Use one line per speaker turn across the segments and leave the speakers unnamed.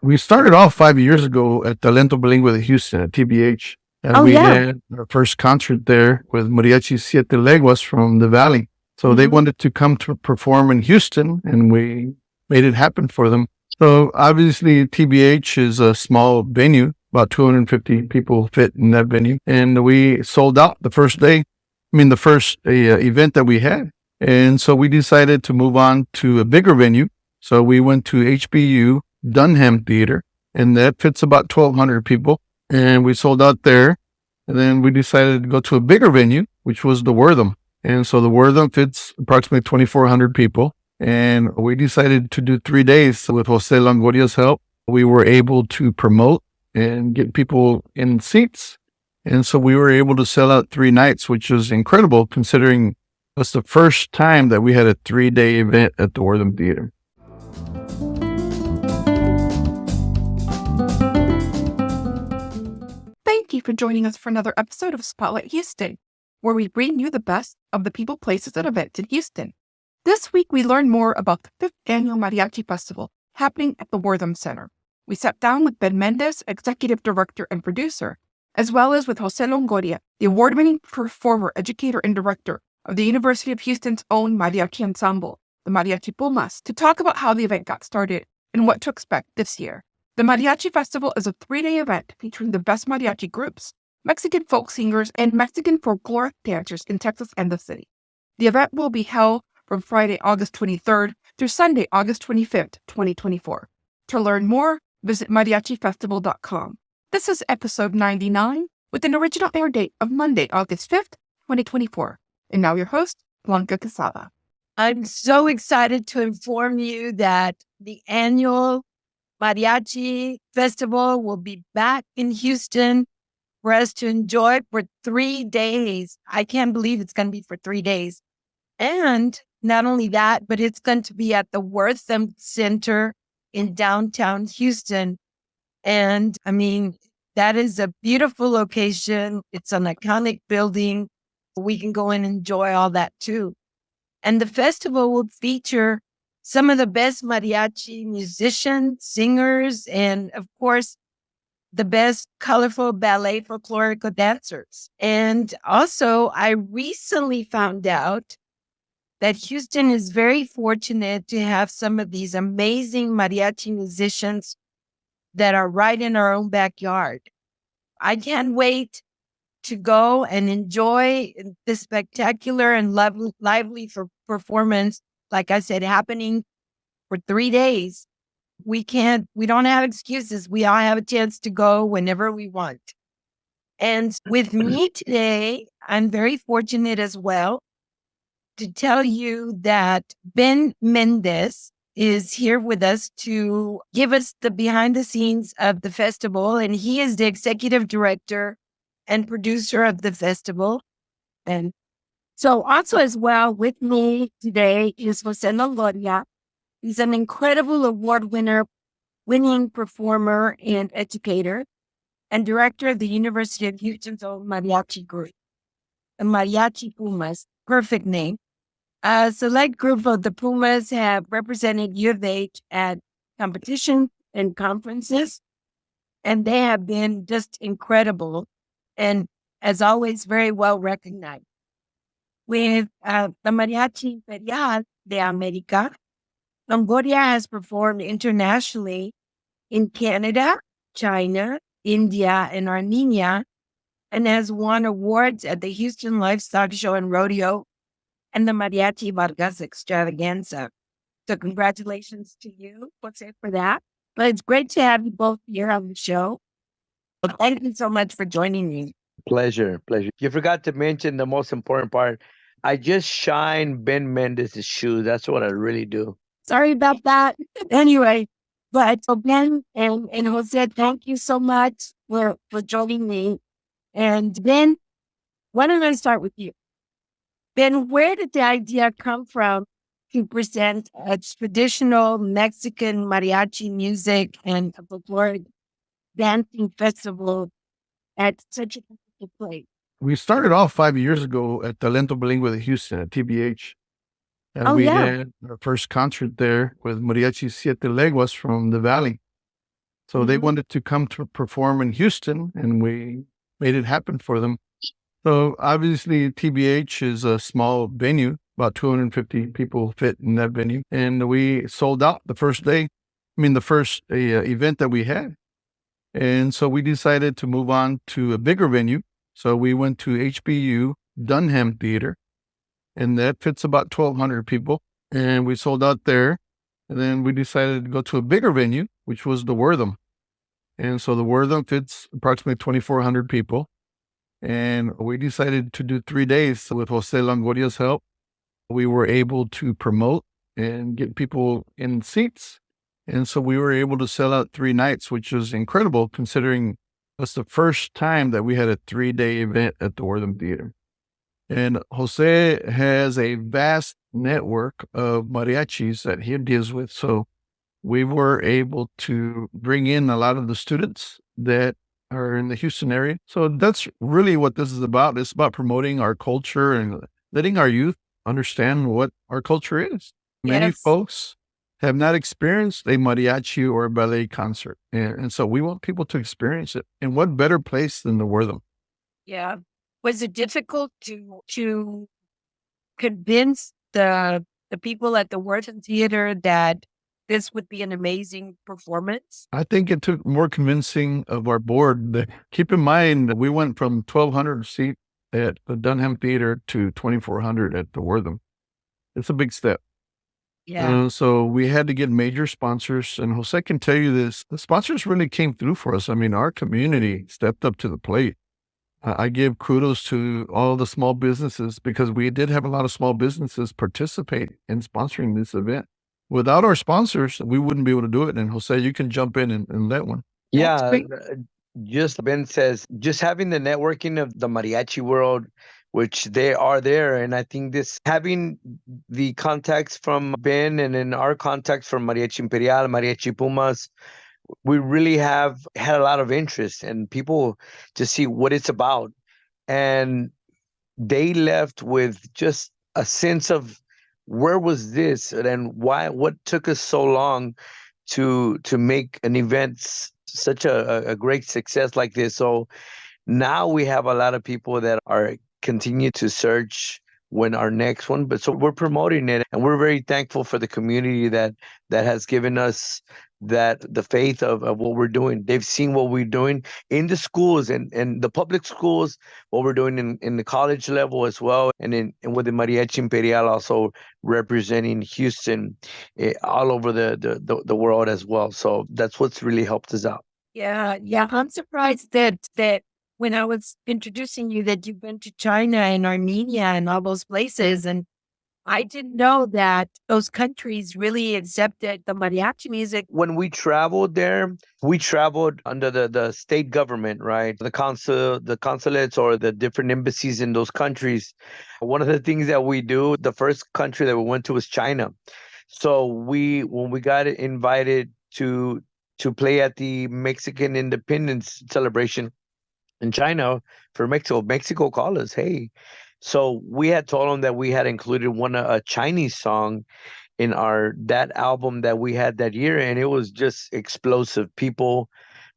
We started off 5 years ago at Talento Bilingüe de Houston at TBH. And
Oh,
we
yeah.
had our first concert there with Mariachi Siete Leguas from the Valley. So they
Mhm.
wanted to come to perform in Houston, and we made it happen for them. So obviously, TBH is a small venue, about 250 people fit in that venue. And we sold out the first day, the first event that we had. And so we decided to move on to a bigger venue. So we went to HBU Dunham Theater, and that fits about 1,200 people. And we sold out there. And then we decided to go to a bigger venue, which was the Wortham. And so the Wortham fits approximately 2,400 people. And we decided to do 3 days. So with Jose Longoria's help, we were able to promote and get people in seats. And so we were able to sell out 3 nights, which was incredible considering that's the first time that we had a 3-day event at the Wortham Theater.
Thank you for joining us for another episode of Spotlight Houston, where we bring you the best of the people, places, and events in Houston. This week, we learn more about the 5th Annual Mariachi Festival happening at the Wortham Center. We sat down with Ben Mendez, Executive Director and Producer, as well as with Jose Longoria, the award-winning performer, educator, and director of the University of Houston's own mariachi ensemble, the Mariachi Pumas, to talk about how the event got started and what to expect this year. The Mariachi Festival is a 3-day event featuring the best mariachi groups, Mexican folk singers, and Mexican folkloric dancers in Texas and the city. The event will be held from Friday, August 23rd through Sunday, August 25th, 2024. To learn more, visit mariachifestival.com. This is episode 99 with an original air date of Monday, August 5th, 2024. And now your host, Blanca Quezada.
I'm so excited to inform you that the annual Mariachi Festival will be back in Houston for us to enjoy for 3 days. I can't believe it's going to be for 3 days. And not only that, but it's going to be at the Wortham Center in downtown Houston. And that is a beautiful location. It's an iconic building. We can go and enjoy all that too. And the festival will feature some of the best mariachi musicians, singers, and of course, the best colorful ballet folkloric dancers. And also, I recently found out that Houston is very fortunate to have some of these amazing mariachi musicians that are right in our own backyard. I can't wait to go and enjoy this spectacular and lively performance, like I said, happening for 3 days. We don't have excuses. We all have a chance to go whenever we want. And with me today, I'm very fortunate as well to tell you that Ben Mendez is here with us to give us the behind the scenes of the festival. And he is the executive director and producer of the festival. And so also as well with me today is Jose Longoria. He's an incredible winning performer and educator and director of the University of Houston's own mariachi group, the Mariachi Pumas, perfect name. A select group of the Pumas have represented U of H at competition and conferences, and they have been just incredible and, as always, very well recognized. With the Mariachi Imperial de América, Longoria has performed internationally in Canada, China, India, and Armenia, and has won awards at the Houston Livestock Show and Rodeo and the Mariachi Vargas Extravaganza. So congratulations to you, Jose, for that. But it's great to have you both here on the show. Well, thank you so much for joining me.
Pleasure. You forgot to mention the most important part. I just shine Ben Mendez's shoes. That's what I really do.
Sorry about that. Anyway, but so Ben and Jose, thank you so much for joining me. And Ben, why don't I start with you? Ben, where did the idea come from to present a traditional Mexican mariachi music and a folkloric dancing festival at such a beautiful place?
We started off 5 years ago at Talento Bilingüe de Houston at TBH. And
Oh,
we
yeah.
had our first concert there with Mariachi Siete Leguas from the Valley. So they wanted to come to perform in Houston, and we made it happen for them. So obviously, TBH is a small venue, about 250 people fit in that venue. And we sold out the first day, the first event that we had. And so we decided to move on to a bigger venue. So we went to HBU Dunham Theater, and that fits about 1,200 people. And we sold out there. And then we decided to go to a bigger venue, which was the Wortham. And so the Wortham fits approximately 2,400 people. And we decided to do 3 days. So with Jose Longoria's help, we were able to promote and get people in seats. And so we were able to sell out 3 nights, which was incredible considering that's the first time that we had a 3-day event at the Wortham Theater. And Jose has a vast network of mariachis that he deals with. So we were able to bring in a lot of the students that are in the Houston area. So that's really what this is about. It's about promoting our culture and letting our youth understand what our culture is. Many folks have not experienced a mariachi or a ballet concert. And so we want people to experience it. And what better place than the Wortham?
Yeah. Was it difficult to convince the people at the Wortham Theater that this would be an amazing performance?
I think it took more convincing of our board. Keep in mind that we went from 1,200 seat at the Dunham Theater to 2,400 at the Wortham. It's a big step.
Yeah.
So we had to get major sponsors, and Jose can tell you this. The sponsors really came through for us. Our community stepped up to the plate. I give kudos to all the small businesses because we did have a lot of small businesses participate in sponsoring this event. Without our sponsors, we wouldn't be able to do it. And Jose, you can jump in and let one.
Yeah, just Ben says, just having the networking of the mariachi world, which they are there. And I think this having the contacts from Ben and then our contacts from Mariachi Imperial, Mariachi Pumas, we really have had a lot of interest and people to see what it's about. And they left with just a sense of where was this and what took us so long to make an event such a great success like this. So now we have a lot of people that are continue to search when our next one, but so we're promoting it and we're very thankful for the community that has given us the faith of what we're doing. They've seen what we're doing in the schools and the public schools, what we're doing in the college level as well, and with the Mariachi Imperial also representing Houston all over the world as well. So that's what's really helped us out.
Yeah. I'm surprised that when I was introducing you that you've been to China and Armenia and all those places, and I didn't know that those countries really accepted the mariachi music.
When we traveled there, we traveled under the state government, right? The consulates or the different embassies in those countries. One of the things that we do, the first country that we went to was China. So when we got invited to play at the Mexican independence celebration in China for Mexico called us, hey. So we had told them that we had included a Chinese song in that album that we had that year, and it was just explosive. People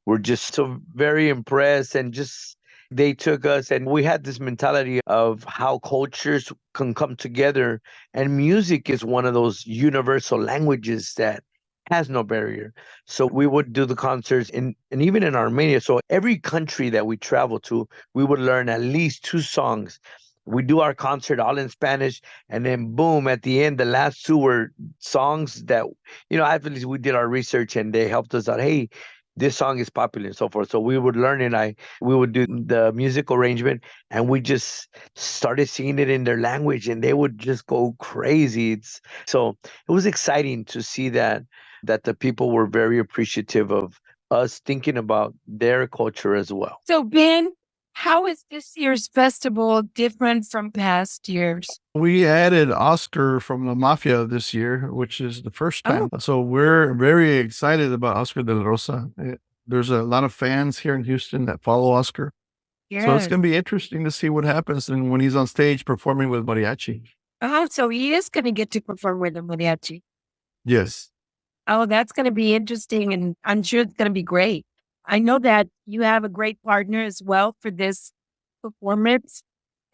were just so very impressed, and just they took us, and we had this mentality of how cultures can come together, and music is one of those universal languages that has no barrier. So we would do the concerts and even in Armenia. So every country that we travel to, we would learn at least 2 songs. We do our concert all in Spanish, and then boom, at the end, the last 2 were songs that, at least we did our research and they helped us out. Hey, this song is popular and so forth. So we would learn it. We would do the music arrangement and we just started singing it in their language and they would just go crazy. So it was exciting to see that the people were very appreciative of us thinking about their culture as well.
So Ben, how is this year's festival different from past years?
We added Oscar from the Mafia this year, which is the first time. So we're very excited about Oscar de la Rosa. There's a lot of fans here in Houston that follow Oscar.
Yes.
So it's going to be interesting to see what happens when he's on stage performing with mariachi.
Oh, so he is going to get to perform with the mariachi.
Yes.
Oh, that's going to be interesting, and I'm sure it's going to be great. I know that you have a great partner as well for this performance,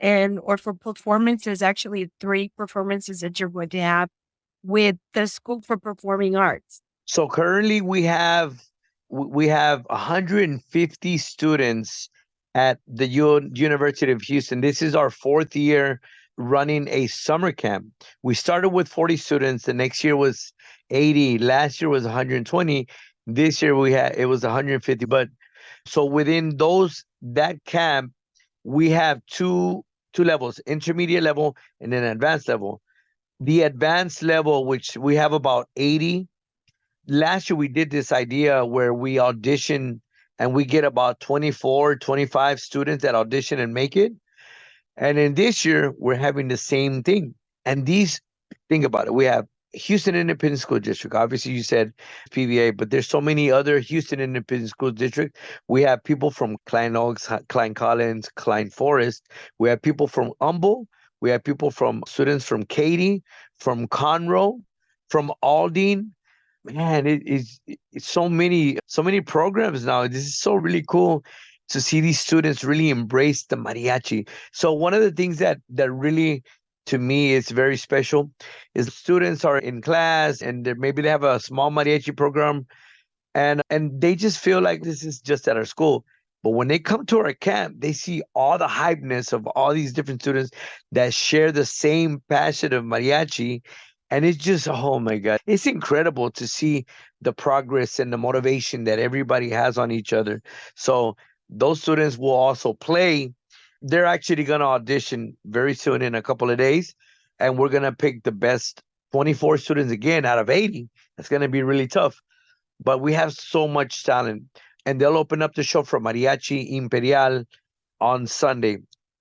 or for performance. There's actually 3 performances that you're going to have with the School for Performing Arts.
So currently we have 150 students at the University of Houston. This is our 4th year running a summer camp. We started with 40 students. The next year was 80. Last year was 120. This year it was 150. But so within that camp, we have two levels: intermediate level and then advanced level. The advanced level, which we have about 80. Last year we did this idea where we audition and we get about 24, 25 students that audition and make it. And in this year, we're having the same thing. And think about it. We have Houston Independent School District. Obviously, you said PVA, but there's so many other Houston Independent School District. We have people from Klein Oaks, Klein Collins, Klein Forest. We have people from Humboldt. We have students from Katy, from Conroe, from Aldine. Man, it's so many programs now. This is so really cool to see these students really embrace the mariachi. So one of the things that really, to me, is very special is students are in class and maybe they have a small mariachi program, and they just feel like this is just at our school. But when they come to our camp, they see all the hypeness of all these different students that share the same passion of mariachi. And it's just, oh my God, it's incredible to see the progress and the motivation that everybody has on each other. So those students will also play. They're actually going to audition very soon in a couple of days. And we're going to pick the best 24 students again out of 80. It's going to be really tough. But we have so much talent. And they'll open up the show for Mariachi Imperial on Sunday.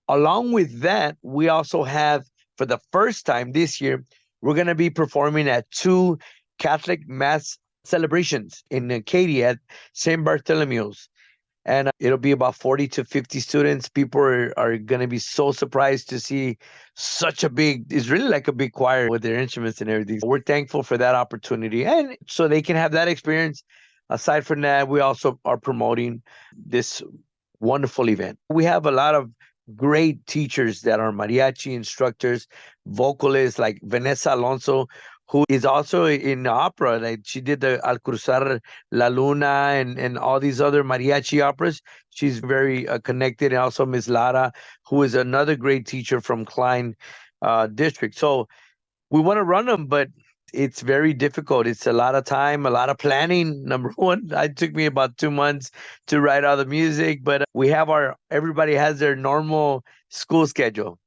Along with that, we also have, for the first time this year, we're going to be performing at 2 Catholic Mass celebrations in Katy at St. Bartholomew's. And it'll be about 40 to 50 students. People are going to be so surprised to see it's really like a big choir with their instruments and everything. We're thankful for that opportunity. And so they can have that experience. Aside from that, we also are promoting this wonderful event. We have a lot of great teachers that are mariachi instructors, vocalists like Vanessa Alonso, who is also in opera. Like she did the Al Cruzar La Luna and all these other mariachi operas. She's very connected. And also Miss Lara, who is another great teacher from Klein District. So we want to run them, but it's very difficult. It's a lot of time, a lot of planning. Number one, it took me about 2 months to write all the music, but everybody has their normal school schedule.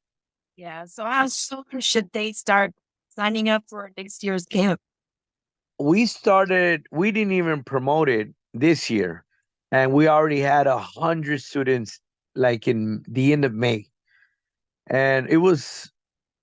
Yeah. So how soon should they start signing up for next year's camp?
We didn't even promote it this year, and we already had 100 students like in the end of May. And it was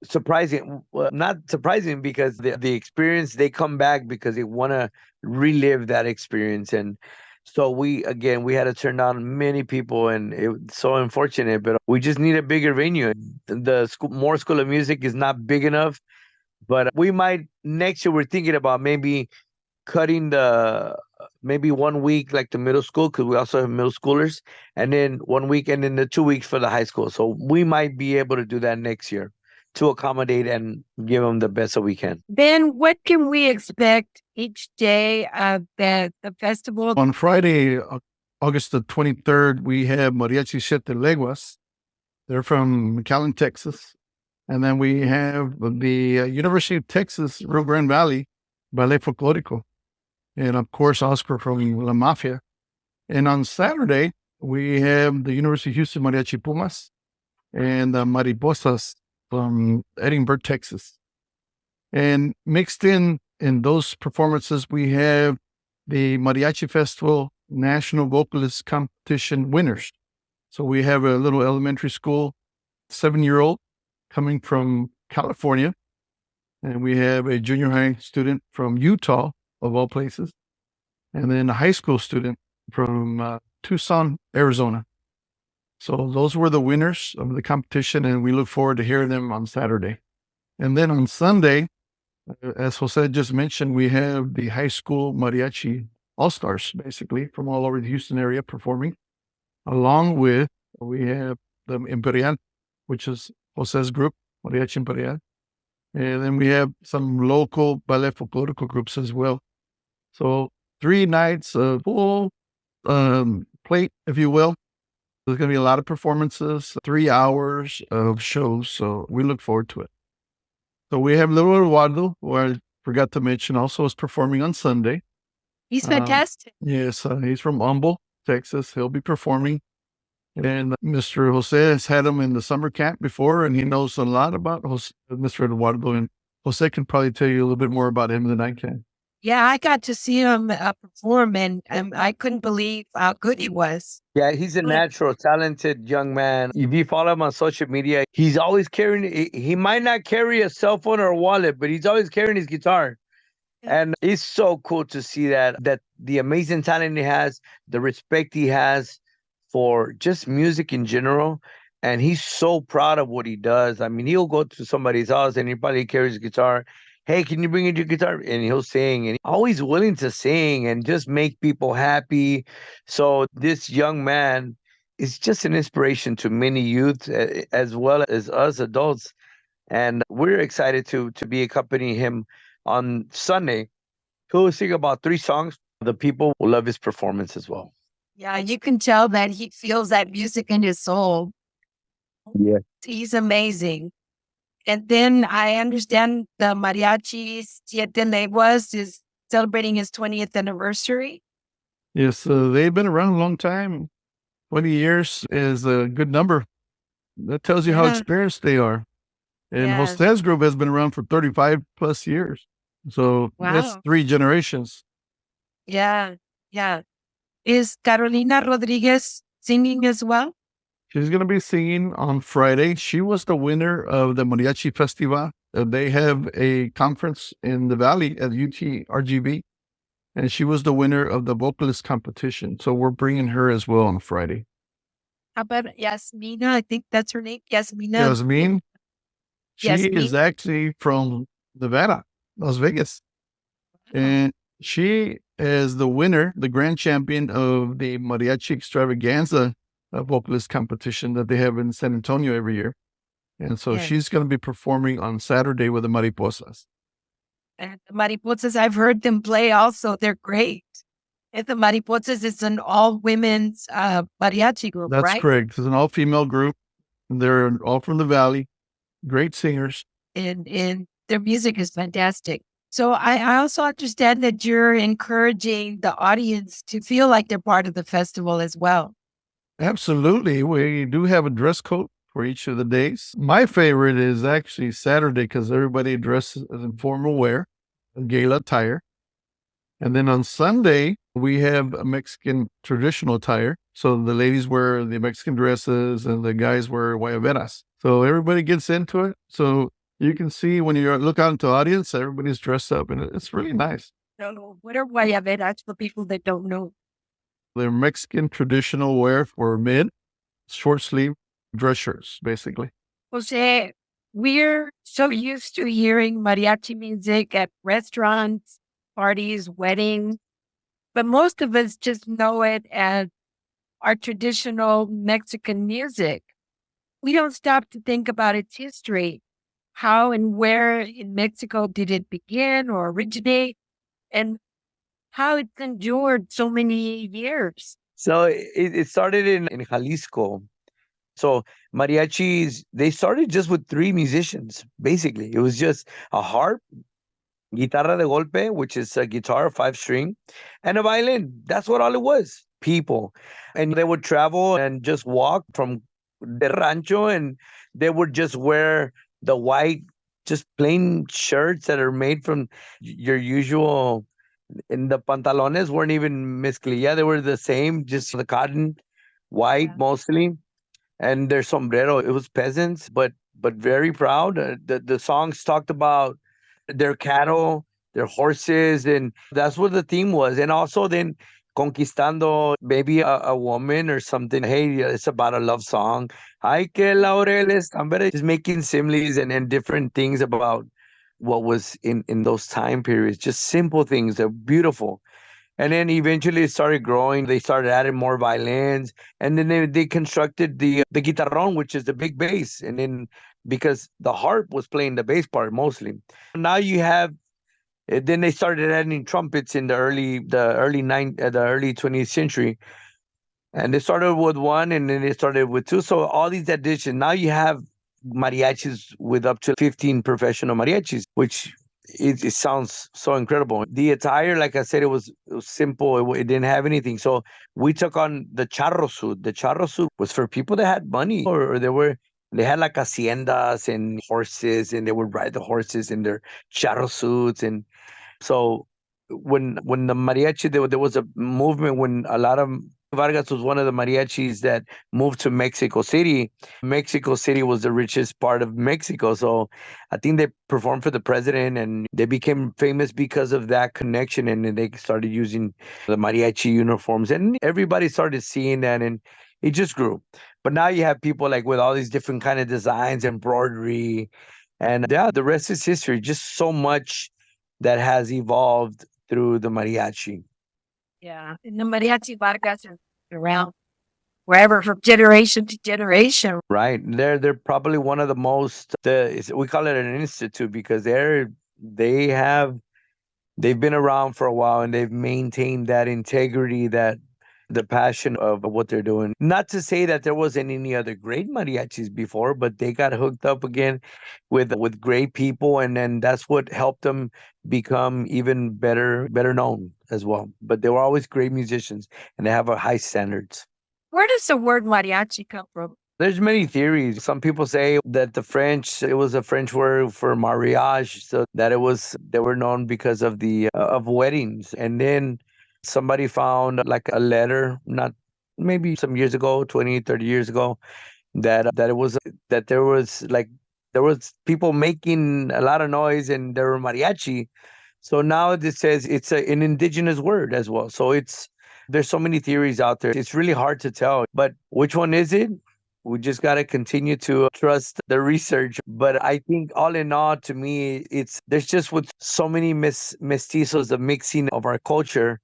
surprising. Well, not surprising because the experience, they come back because they want to relive that experience. And so we had to turn down many people, and it's so unfortunate, but we just need a bigger venue. The School of Music is not big enough, but we might next year. We're thinking about maybe cutting maybe 1 week like the middle school, because we also have middle schoolers, and then 1 week and then the 2 weeks for the high school. So we might be able to do that next year to accommodate and give them the best that we can.
Ben, what can we expect each day of the festival?
On Friday, August the 23rd, we have Mariachi Siete Leguas. They're from McAllen, Texas. And then we have the University of Texas, Rio Grande Valley, Ballet Folklorico. And of course, Oscar from La Mafia. And on Saturday, we have the University of Houston Mariachi Pumas and the Mariposas from Edinburgh, Texas. And mixed in those performances, we have the Mariachi Festival National Vocalist Competition winners. So we have a little elementary school 7-year-old coming from California, and we have a junior high student from Utah, of all places, and then a high school student from Tucson, Arizona. So those were the winners of the competition, and we look forward to hearing them on Saturday. And then on Sunday, As Jose just mentioned, we have the high school mariachi all-stars, basically, from all over the Houston area performing. Along with, we have the Imperial, which is Jose's group, Mariachi Imperial. And then we have some local ballet folkloric groups as well. So 3 nights of full plate, if you will. There's going to be a lot of performances, 3 hours of shows. So we look forward to it. So we have little Eduardo, who I forgot to mention, also is performing on Sunday.
He's fantastic.
Yes, he's from Humble, Texas. He'll be performing. And Mr. Jose has had him in the summer camp before, and he knows a lot about Mr. Eduardo. And Jose can probably tell you a little bit more about him than I can.
Yeah, I got to see him perform, and I couldn't believe how good he was.
Yeah, he's a natural, talented young man. If you follow him on social media, he's always carrying, he might not carry a cell phone or a wallet, but he's always carrying his guitar. And it's so cool to see that the amazing talent he has, the respect he has for just music in general. And he's so proud of what he does. I mean, he'll go to somebody's house and he probably carries a guitar. Hey, can you bring in your guitar? And he'll sing, and always willing to sing and just make people happy. So this young man is just an inspiration to many youth as well as us adults. And we're excited to be accompanying him on Sunday. He'll sing about 3 songs. The people will love his performance as well.
Yeah, you can tell that he feels that music in his soul.
Yeah.
He's amazing. And then I understand the Mariachi Siete Leguas is celebrating his 20th anniversary.
Yes, they've been around a long time. 20 years is a good number. That tells you how experienced they are. And Jose's group has been around for 35 plus years. So that's 3 generations.
Yeah. Is Carolina Rodriguez singing as well?
She's going to be singing on Friday. She was the winner of the Mariachi Festival. They have a conference in the Valley at UTRGV, and she was the winner of the vocalist competition. So we're bringing her as well on Friday.
How about Yasmina? I think that's her name. Yasmina.
Yasmin? She is actually from Nevada, Las Vegas. And she is the winner, the grand champion of the Mariachi Extravaganza vocalist competition that they have in San Antonio every year. And so she's going to be performing on Saturday with the Mariposas.
And the Mariposas, I've heard them play also. They're great. And the Mariposas is an all-women's mariachi group, right?
That's correct. It's an all-female group. They're all from the Valley. Great singers.
And their music is fantastic. So I also understand that you're encouraging the audience to feel like they're part of the festival as well.
Absolutely. We do have a dress code for each of the days. My favorite is actually Saturday because everybody dresses in formal wear, gala attire. And then on Sunday, we have a Mexican traditional attire. So the ladies wear the Mexican dresses and the guys wear guayaberas. So everybody gets into it. So you can see when you look out into the audience, everybody's dressed up and it's really nice.
No. What are guayaberas for people that don't know?
They're Mexican traditional wear for men, short sleeve dress shirts, basically.
Jose, we're so used to hearing mariachi music at restaurants, parties, weddings, but most of us just know it as our traditional Mexican music. We don't stop to think about its history. How and where in Mexico did it begin or originate? And how it's endured so many years.
So it started in Jalisco. So mariachis, they started just with 3 musicians, basically. It was just a harp, guitarra de golpe, which is a guitar, 5-string, and a violin. That's what all it was, people. And they would travel and just walk from the rancho, and they would just wear the white, just plain shirts that are made from your usual. And the pantalones weren't even mezclilla. They were the same, just the cotton, white mostly. And their sombrero, it was peasants, but very proud. The songs talked about their cattle, their horses, and that's what the theme was. And also then conquistando maybe a woman or something. Hey, it's about a love song. Ay, que laureles, just making similes and different things about what was in those time periods. Just simple things. They're beautiful. And then eventually it started growing. They started adding more violins. And then they constructed the guitarrón, which is the big bass. And then because the harp was playing the bass part mostly. Now you have then they started adding trumpets in the early 20th century. And they started with one and then they started with two. So all these additions, now you have mariachis with up to 15 professional mariachis, which it sounds so incredible. The attire, like I said, it was simple. It didn't have anything. So we took on the charro suit. The charro suit was for people that had money or they had like haciendas and horses and they would ride the horses in their charro suits. And so when the mariachi, there was a movement when a lot of Vargas was one of the mariachis that moved to Mexico City. Mexico City was the richest part of Mexico. So I think they performed for the president and they became famous because of that connection. And then they started using the mariachi uniforms and everybody started seeing that and it just grew. But now you have people like with all these different kind of designs, embroidery, and yeah, the rest is history. Just so much that has evolved through the mariachi.
Yeah. And the Mariachi Vargas are around wherever from generation to generation.
Right. They're probably one of the most we call it an institute because they've been around for a while and they've maintained that integrity, that the passion of what they're doing. Not to say that there wasn't any other great mariachis before, but they got hooked up again with great people, and then that's what helped them become even better known as well. But they were always great musicians, and they have a high standards.
Where does the word mariachi come from?
There's many theories. Some people say that it was a French word for mariage, so that they were known because of the of weddings. And then somebody found like a letter, not maybe some years ago, 20, 30 years ago, that it was that there was people making a lot of noise and there were mariachi. So now it says it's an indigenous word as well. So there's so many theories out there. It's really hard to tell, but which one is it? We just got to continue to trust the research. But I think all in all, to me, there's just with so many mestizos, the mixing of our culture,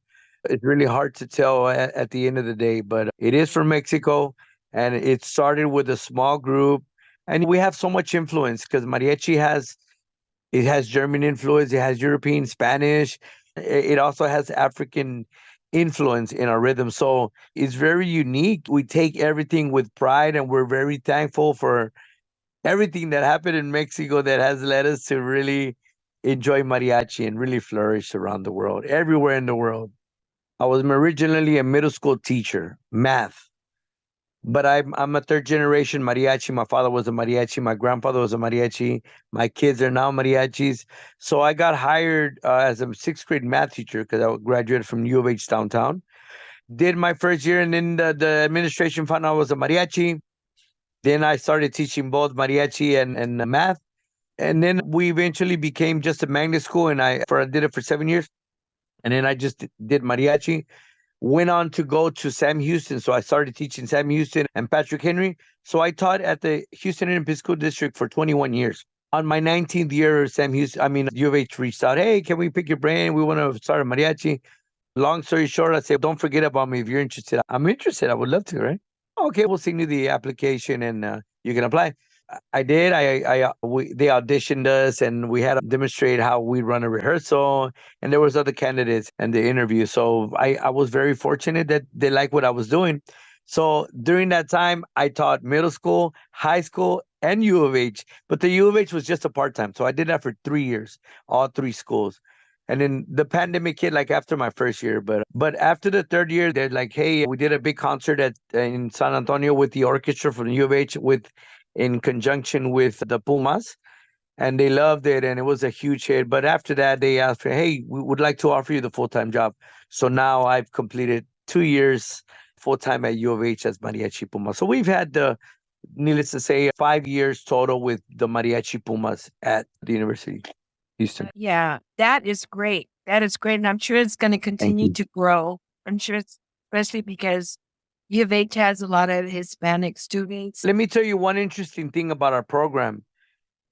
it's really hard to tell at the end of the day. But it is from Mexico and it started with a small group. And we have so much influence because it has German influence, it has European, Spanish. It also has African influence in our rhythm. So it's very unique. We take everything with pride and we're very thankful for everything that happened in Mexico that has led us to really enjoy mariachi and really flourish around the world, everywhere in the world. I was originally a middle school teacher, math. But I'm a third generation mariachi. My father was a mariachi. My grandfather was a mariachi. My kids are now mariachis. So I got hired as a sixth grade math teacher because I graduated from U of H downtown. Did my first year, and then the administration found out I was a mariachi. Then I started teaching both mariachi and math. And then we eventually became just a magnet school, and I did it for 7 years. And then I just did mariachi. Went on to go to Sam Houston. So I started teaching Sam Houston and Patrick Henry. So I taught at the Houston Independent School District for 21 years. On my 19th year, U of H reached out, hey, can we pick your brain? We want to start a mariachi. Long story short, I said, don't forget about me if you're interested. I'm interested. I would love to, right? Okay, we'll send you the application and you can apply. I did. They auditioned us and we had to demonstrate how we run a rehearsal. And there was other candidates and the interview. So I was very fortunate that they liked what I was doing. So during that time, I taught middle school, high school, and U of H. But the U of H was just a part-time. So I did that for 3 years, all three schools. And then the pandemic hit like after my first year. But after the third year, they're like, hey, we did a big concert in San Antonio with the orchestra from the U of H in conjunction with the Pumas, and they loved it, and it was a huge hit. But after that, they asked me, hey, we would like to offer you the full-time job. So now I've completed 2 years full-time at U of H as Mariachi Pumas. So we've had needless to say, 5 years total with the Mariachi Pumas at the University of Houston.
Yeah, that is great. That is great. And I'm sure it's going to continue to grow. I'm sure it's especially because U of H has a lot of Hispanic students.
Let me tell you one interesting thing about our program.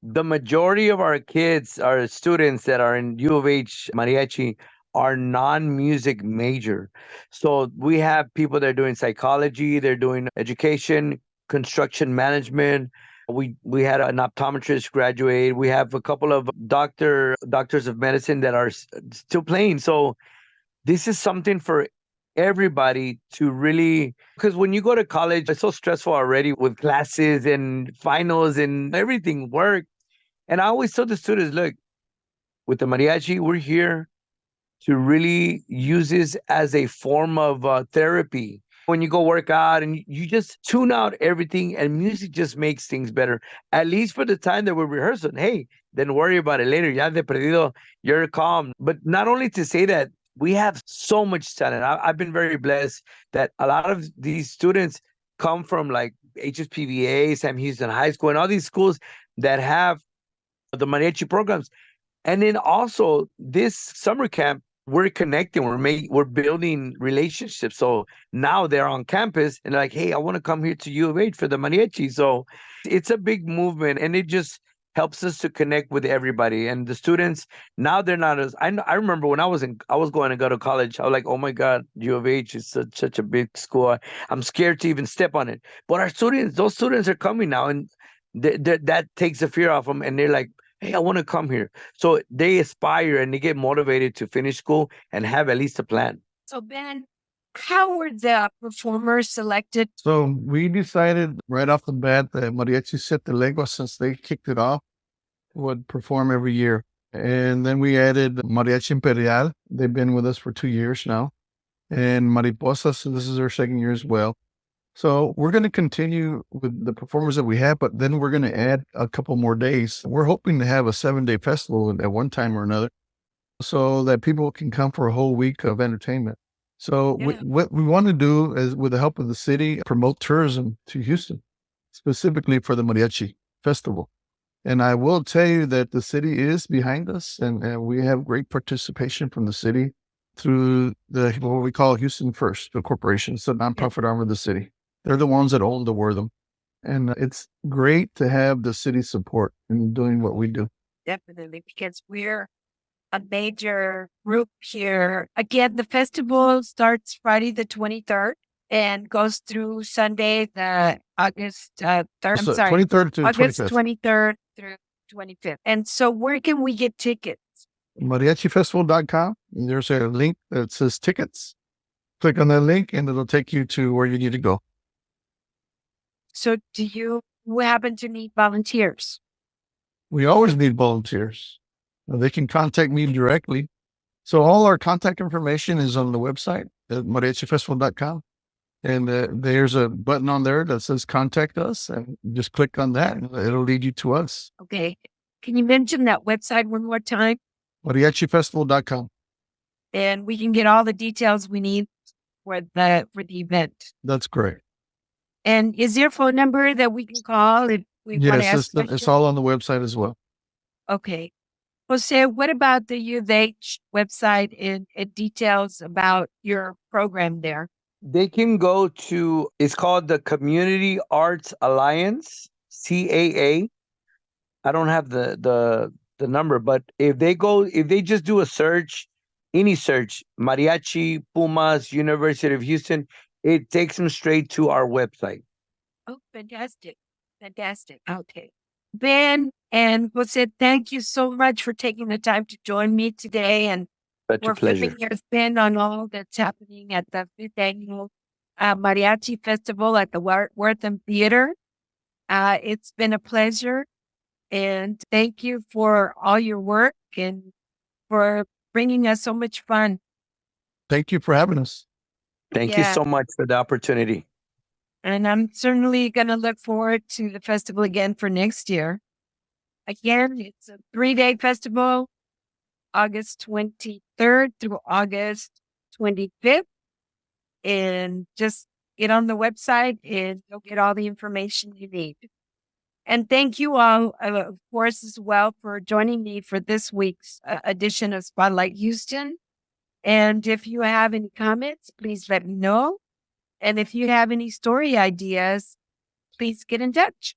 The majority of our kids, our students that are in U of H Mariachi, are non-music major. So we have people that are doing psychology, they're doing education, construction management. We had an optometrist graduate. We have a couple of doctors of medicine that are still playing. So this is something for everybody to really, because when you go to college, it's so stressful already with classes and finals and everything, work. And I always tell the students, look, with the mariachi, we're here to really use this as a form of therapy. When you go work out and you just tune out everything, and music just makes things better, at least for the time that we're rehearsing. Hey, then worry about it later. Ya de perdido, you're calm. But not only to say that, we have so much talent. I've been very blessed that a lot of these students come from like HSPVA, Sam Houston High School, and all these schools that have the mariachi programs. And then also this summer camp, we're connecting, we're building relationships. So now they're on campus and like, hey, I want to come here to U of H for the mariachi. So it's a big movement, and it just helps us to connect with everybody. And the students now, they're not as I remember when I was going to go to college. I was like, oh my God, U of H is such a big school. I'm scared to even step on it. But those students are coming now, and that takes the fear off them, and they're like, hey, I want to come here. So they aspire and they get motivated to finish school and have at least a plan.
So, Ben, how were the performers selected?
So we decided right off the bat that Mariachi Siete Leguas, since they kicked it off, would perform every year. And then we added Mariachi Imperial. They've been with us for 2 years now. And Mariposas, so this is their second year as well. So we're going to continue with the performers that we have, but then we're going to add a couple more days. We're hoping to have a 7-day festival at one time or another so that people can come for a whole week of entertainment. So what we want to do is, with the help of the city, promote tourism to Houston, specifically for the Mariachi Festival. And I will tell you that the city is behind us, and we have great participation from the city through what we call Houston First, the corporation. It's a nonprofit arm of the city. They're the ones that own the Wortham. And it's great to have the city support in doing what we do.
Definitely, because we're a major group here. Again, the festival starts Friday the 23rd and goes through Sunday, the August 3rd.
So 23rd to
August
25th.
23rd through 25th. And so where can we get tickets?
MariachiFestival.com. There's a link that says tickets. Click on that link and it'll take you to where you need to go.
So do you happen to need volunteers?
We always need volunteers. They can contact me directly. So all our contact information is on the website at MariachiFestival.com. And there's a button on there that says contact us, and just click on that and it'll lead you to us.
Okay. Can you mention that website one more time?
MariachiFestival.com.
And we can get all the details we need for the event.
That's great.
And is there a phone number that we can call if we want to ask questions?
It's all on the website as well.
Okay. Jose, what about the U of H website and details about your program there?
They can go to, it's called the Community Arts Alliance, CAA. I don't have the number, but if they just do a search, any search, Mariachi, Pumas, University of Houston, it takes them straight to our website.
Oh, fantastic. Fantastic. Okay. Ben and Jose, thank you so much for taking the time to join me today. And
Such a pleasure.
Your spin on all that's happening at the 5th Annual Mariachi Festival at the Wortham Theater. It's been a pleasure. And thank you for all your work and for bringing us so much fun.
Thank you for having us.
Thank you so much for the opportunity.
And I'm certainly going to look forward to the festival again for next year. Again, it's a 3-day festival, August 23rd through August 25th. And just get on the website and you'll get all the information you need. And thank you all, of course, as well for joining me for this week's edition of Spotlight Houston. And if you have any comments, please let me know. And if you have any story ideas, please get in touch.